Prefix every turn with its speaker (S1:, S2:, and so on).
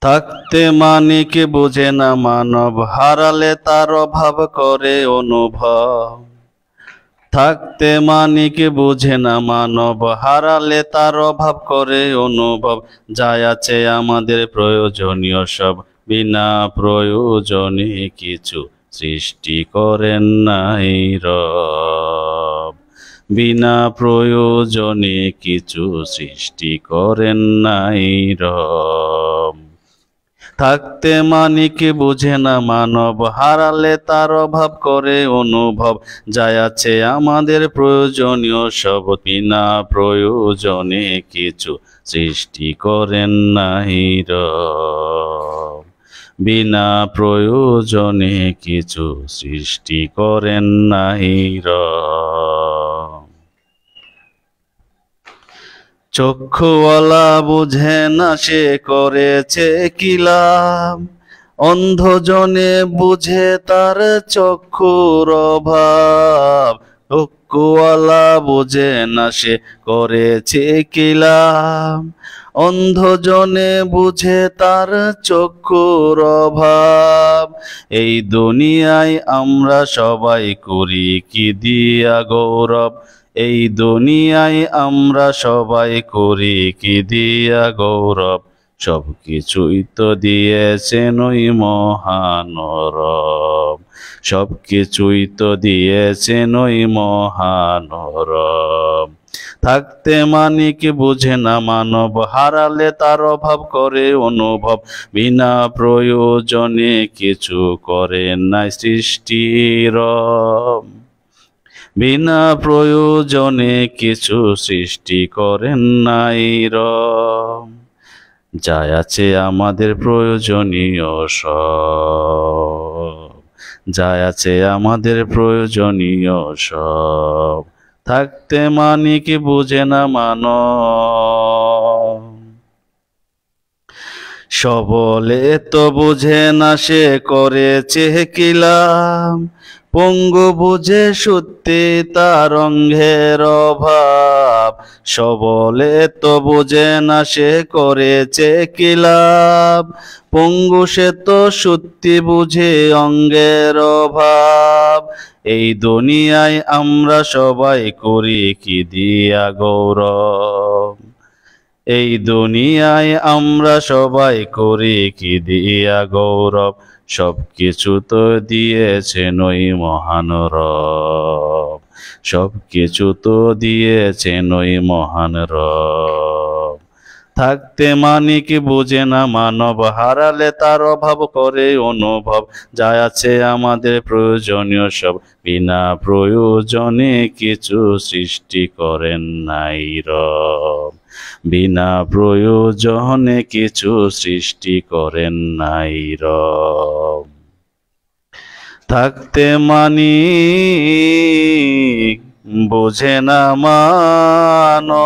S1: থাকতে মানিক বুঝে না মানব, হারালে তার অভাব করে অনুভব। থাকতে মানিক বুঝে না মানব, হারালে তার অভাব করে অনুভব। যাই আছে আমাদের প্রয়োজনীয় সব, বিনা প্রয়োজনে কিছু সৃষ্টি করেন নাই রব। বিনা প্রয়োজনে কিছু সৃষ্টি করেন নাই রব। থাকতে মানিক বুঝে না মানব, হারালে তার অভাব করে অনুভব। যাই আছে আমাদের প্রয়োজনীয় সব, বিনা প্রয়োজনে কিছু সৃষ্টি করেন নাই রব। বিনা প্রয়োজনে কিছু সৃষ্টি করেন নাই রব। চক্ষুওয়ালা বুঝে না সে করেছে কি লাভ, অন্ধজনে বুঝে তার চক্ষুর অভাব। চক্ষুওয়ালা বুঝে না সে করেছে কি লাভ, অন্ধজনে বুঝে তার চক্ষুর অভাব। এই দুনিয়ায় আমরা সবাই করি কি দিয়া গৌরব, এই দুনিয়ায় আমরা সবাই করি কি দিয়া গৌরব। সব কিছুই তো দিয়েছেন ওই মহান রব, সব কিছুই তো দিয়েছেন ওই মহান রব। থাকতে মানিক বুঝে না মানব, হারালে তার অভাব করে অনুভব। বিনা প্রয়োজনে কিছু করে নাই সৃষ্টি রব। বিনা প্রয়োজনে কিছু সৃষ্টি করেন নাই রব। যাই আছে আমাদের প্রয়োজনীয় সব, যাই আছে আমাদের প্রয়োজনীয় সব। থাকতে মানিক বুঝে না মানব, সবলে তো বুঝে না সে করেছে কি লাভ। পঙ্গু বুঝে সত্যি তার অঙ্গের অভাব, সবলে তো বুঝে না সে করেছে কি লাভ। পঙ্গু সে তো সত্যি বুঝে অঙ্গের অভাব। এই দুনিয়ায় আমরা সবাই করি কি দিয়া গৌরব, এই দুনিয়ায় আমরা সবাই করি কি দিয়া গৌরব। সব কিছু তো দিয়েছেন ওই মহান রব, সব কিছু তো দিয়েছেন ওই মহান রব। থাকতে মানিক বুঝে না মানব, হারালে তার অভাব করে অনুভব। যাই আছে আমাদের প্রয়োজনীয় সব, বিনা প্রয়োজনে কিছু সৃষ্টি করেন নাই রব। বিনা প্রয়োজনে কিছু সৃষ্টি করেন নাই রব। থাকতে মানিক বুঝে না মানব।